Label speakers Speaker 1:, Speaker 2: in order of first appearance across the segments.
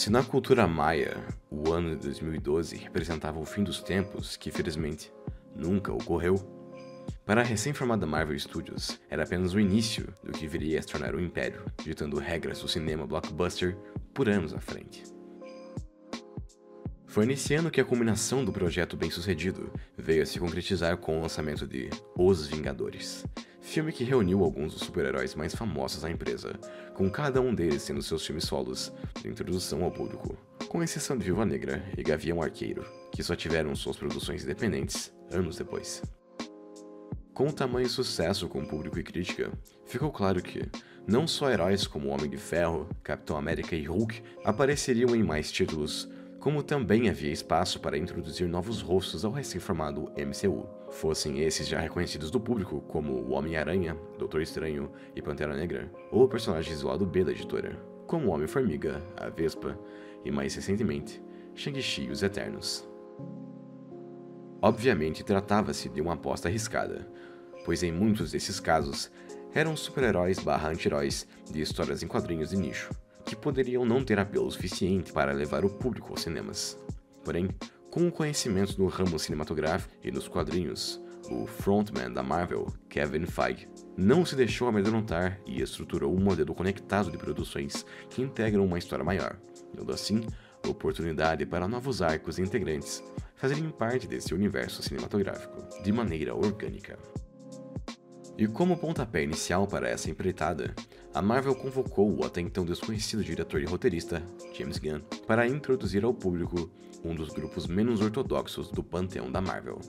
Speaker 1: Se na cultura maia, o ano de 2012 representava o fim dos tempos, que felizmente nunca ocorreu, para a recém-formada Marvel Studios era apenas o início do que viria a se tornar um império, ditando regras do cinema blockbuster por anos à frente. Foi nesse ano que a culminação do projeto bem-sucedido veio a se concretizar com o lançamento de Os Vingadores, filme que reuniu alguns dos super-heróis mais famosos da empresa, com cada um deles tendo seus filmes solos de introdução ao público, com exceção de Viúva Negra e Gavião Arqueiro, que só tiveram suas produções independentes anos depois. Com o tamanho sucesso com público e crítica, ficou claro que não só heróis como Homem de Ferro, Capitão América e Hulk apareceriam em mais títulos, como também havia espaço para introduzir novos rostos ao recém-formado MCU, fossem esses já reconhecidos do público como o Homem-Aranha, Doutor Estranho e Pantera Negra, ou personagens do lado B da editora, como o Homem-Formiga, a Vespa e, mais recentemente, Shang-Chi e os Eternos. Obviamente tratava-se de uma aposta arriscada, pois em muitos desses casos eram super-heróis barra anti-heróis de histórias em quadrinhos de nicho, que poderiam não ter apelo suficiente para levar o público aos cinemas. Porém, com o conhecimento no ramo cinematográfico e nos quadrinhos, o frontman da Marvel, Kevin Feige, não se deixou amedrontar e estruturou um modelo conectado de produções que integram uma história maior, dando assim oportunidade para novos arcos e integrantes fazerem parte desse universo cinematográfico de maneira orgânica. E como pontapé inicial para essa empreitada, a Marvel convocou o até então desconhecido diretor e roteirista, James Gunn, para introduzir ao público um dos grupos menos ortodoxos do panteão da Marvel,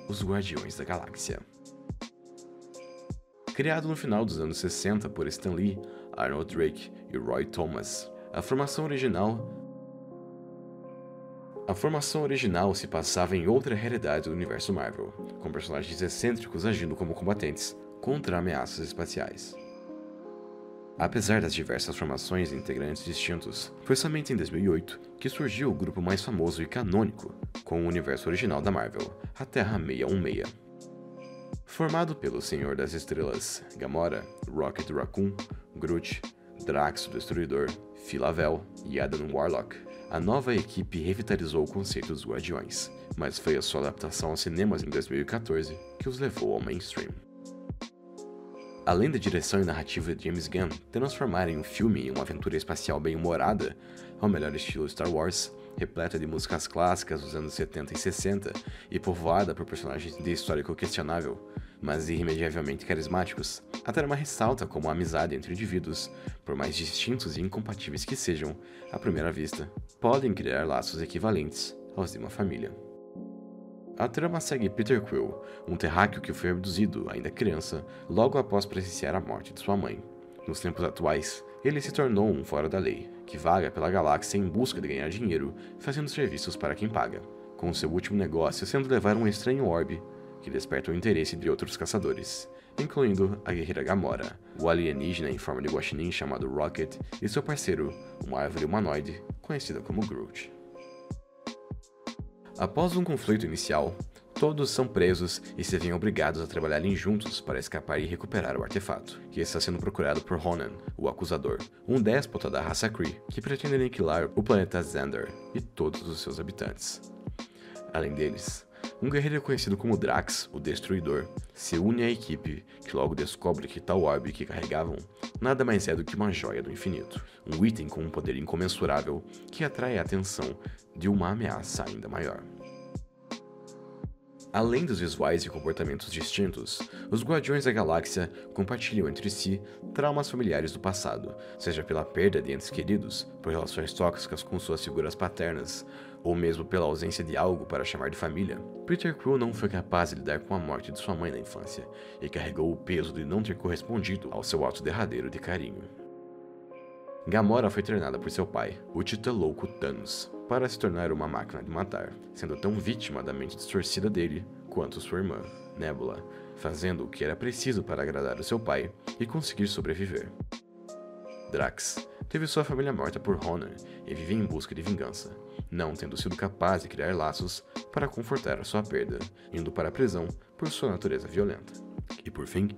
Speaker 1: os Guardiões da Galáxia. Criado no final dos anos 60 por Stan Lee, Arnold Drake e Roy Thomas, a formação original se passava em outra realidade do universo Marvel, com personagens excêntricos agindo como combatentes contra ameaças espaciais. Apesar das diversas formações de integrantes distintos, foi somente em 2008 que surgiu o grupo mais famoso e canônico com o universo original da Marvel, a Terra 616. Formado pelo Senhor das Estrelas, Gamora, Rocket Raccoon, Groot, Drax o Destruidor, Phyla-Vell e Adam Warlock, a nova equipe revitalizou o conceito dos Guardiões, mas foi a sua adaptação aos cinemas em 2014 que os levou ao mainstream. Além da direção e narrativa de James Gunn transformarem o filme em uma aventura espacial bem-humorada, ao melhor estilo Star Wars, repleta de músicas clássicas dos anos 70 e 60 e povoada por personagens de histórico questionável, mas irremediavelmente carismáticos, a trama ressalta como a amizade entre indivíduos, por mais distintos e incompatíveis que sejam, à primeira vista, podem criar laços equivalentes aos de uma família. A trama segue Peter Quill, um terráqueo que foi abduzido, ainda criança, logo após presenciar a morte de sua mãe. Nos tempos atuais, ele se tornou um fora da lei, que vaga pela galáxia em busca de ganhar dinheiro, fazendo serviços para quem paga, com seu último negócio sendo levar um estranho orbe que desperta o interesse de outros caçadores, incluindo a guerreira Gamora, o alienígena em forma de guaxinim chamado Rocket e seu parceiro, uma árvore humanoide conhecida como Groot. Após um conflito inicial, todos são presos e se veem obrigados a trabalharem juntos para escapar e recuperar o artefato, que está sendo procurado por Ronan, o Acusador, um déspota da raça Kree que pretende aniquilar o planeta Xandar e todos os seus habitantes. Além deles, um guerreiro conhecido como Drax, o Destruidor, se une à equipe, que logo descobre que tal orbe que carregavam nada mais é do que uma joia do infinito, um item com um poder incomensurável que atrai a atenção de uma ameaça ainda maior. Além dos visuais e comportamentos distintos, os Guardiões da Galáxia compartilham entre si traumas familiares do passado, seja pela perda de entes queridos, por relações tóxicas com suas figuras paternas, ou mesmo pela ausência de algo para chamar de família. Peter Quill não foi capaz de lidar com a morte de sua mãe na infância, e carregou o peso de não ter correspondido ao seu ato derradeiro de carinho. Gamora foi treinada por seu pai, o Titã Louco Thanos, para se tornar uma máquina de matar, sendo tão vítima da mente distorcida dele quanto sua irmã, Nebula, fazendo o que era preciso para agradar o seu pai e conseguir sobreviver. Drax teve sua família morta por Ronan e vive em busca de vingança, não tendo sido capaz de criar laços para confortar a sua perda, indo para a prisão por sua natureza violenta. E por fim,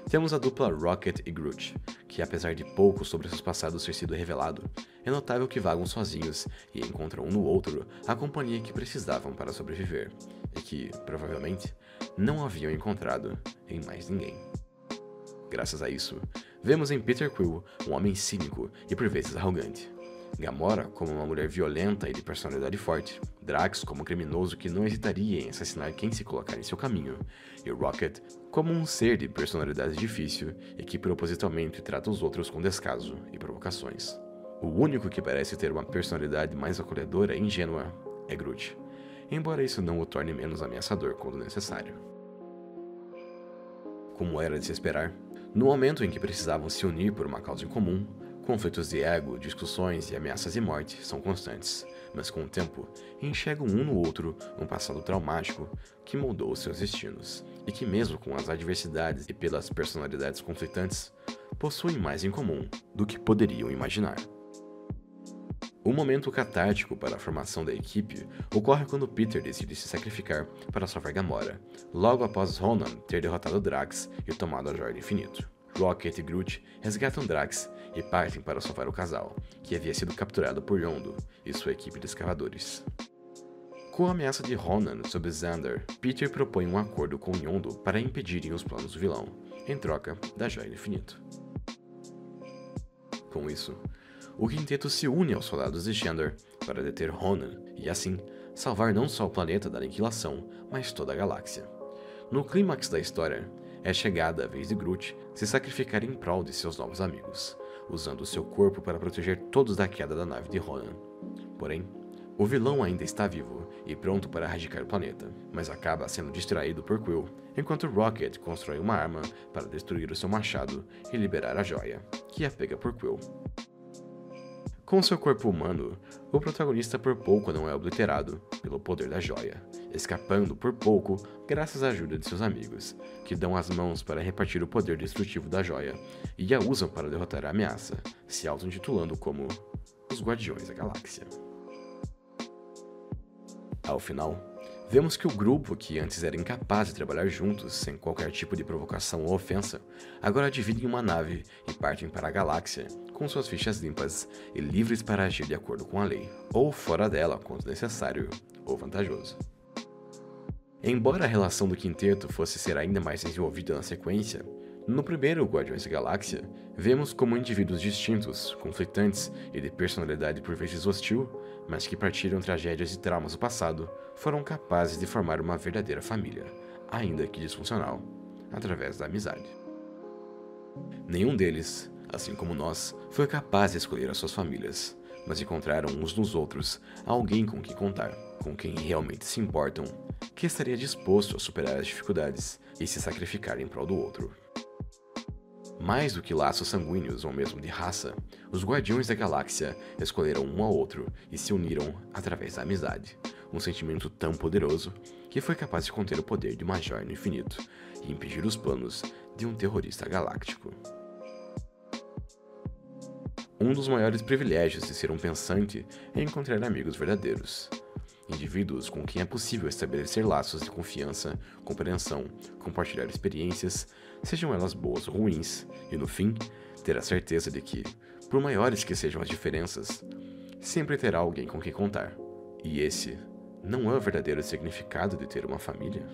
Speaker 1: temos a dupla Rocket e Groot, que apesar de pouco sobre seus passados ter sido revelado, é notável que vagam sozinhos e encontram um no outro a companhia que precisavam para sobreviver, e que, provavelmente, não haviam encontrado em mais ninguém. Graças a isso, vemos em Peter Quill um homem cínico e por vezes arrogante, Gamora como uma mulher violenta e de personalidade forte, Drax como um criminoso que não hesitaria em assassinar quem se colocar em seu caminho, e Rocket como um ser de personalidade difícil e que propositalmente trata os outros com descaso e provocações. O único que parece ter uma personalidade mais acolhedora e ingênua é Groot, embora isso não o torne menos ameaçador quando necessário. Como era de se esperar, no momento em que precisavam se unir por uma causa em comum, conflitos de ego, discussões e ameaças de morte são constantes, mas com o tempo enxergam um no outro um passado traumático que moldou seus destinos, e que mesmo com as adversidades e pelas personalidades conflitantes, possuem mais em comum do que poderiam imaginar. O momento catártico para a formação da equipe ocorre quando Peter decide se sacrificar para salvar Gamora, logo após Ronan ter derrotado Drax e tomado a Joia do Infinito. Rocket e Groot resgatam Drax e partem para salvar o casal, que havia sido capturado por Yondu e sua equipe de escavadores. Com a ameaça de Ronan sobre Xander, Peter propõe um acordo com Yondu para impedirem os planos do vilão, em troca da Joia do Infinito. Com isso, o quinteto se une aos soldados de Xander para deter Ronan e, assim, salvar não só o planeta da aniquilação, mas toda a galáxia. No clímax da história, é chegada a vez de Groot se sacrificar em prol de seus novos amigos, usando seu corpo para proteger todos da queda da nave de Ronan. Porém, o vilão ainda está vivo e pronto para erradicar o planeta, mas acaba sendo distraído por Quill, enquanto Rocket constrói uma arma para destruir o seu machado e liberar a joia, que é pega por Quill. Com seu corpo humano, o protagonista por pouco não é obliterado pelo poder da joia, escapando por pouco graças à ajuda de seus amigos, que dão as mãos para repartir o poder destrutivo da joia e a usam para derrotar a ameaça, se auto-intitulando como os Guardiões da Galáxia. Ao final, vemos que o grupo, que antes era incapaz de trabalhar juntos sem qualquer tipo de provocação ou ofensa, agora dividem uma nave e partem para a galáxia, com suas fichas limpas e livres para agir de acordo com a lei, ou fora dela quando necessário ou vantajoso. Embora a relação do quinteto fosse ser ainda mais desenvolvida na sequência, no primeiro Guardiões da Galáxia, vemos como indivíduos distintos, conflitantes e de personalidade por vezes hostil, mas que partiram tragédias e traumas do passado, foram capazes de formar uma verdadeira família, ainda que disfuncional, através da amizade. Nenhum deles, assim como nós, foi capaz de escolher as suas famílias, mas encontraram uns nos outros alguém com quem contar, com quem realmente se importam, que estaria disposto a superar as dificuldades e se sacrificar em prol do outro. Mais do que laços sanguíneos ou mesmo de raça, os Guardiões da Galáxia escolheram um ao outro e se uniram através da amizade, um sentimento tão poderoso que foi capaz de conter o poder de uma joia no infinito e impedir os planos de um terrorista galáctico. Um dos maiores privilégios de ser um pensante é encontrar amigos verdadeiros. Indivíduos com quem é possível estabelecer laços de confiança, compreensão, compartilhar experiências, sejam elas boas ou ruins, e no fim, ter a certeza de que, por maiores que sejam as diferenças, sempre terá alguém com quem contar. E esse não é o verdadeiro significado de ter uma família?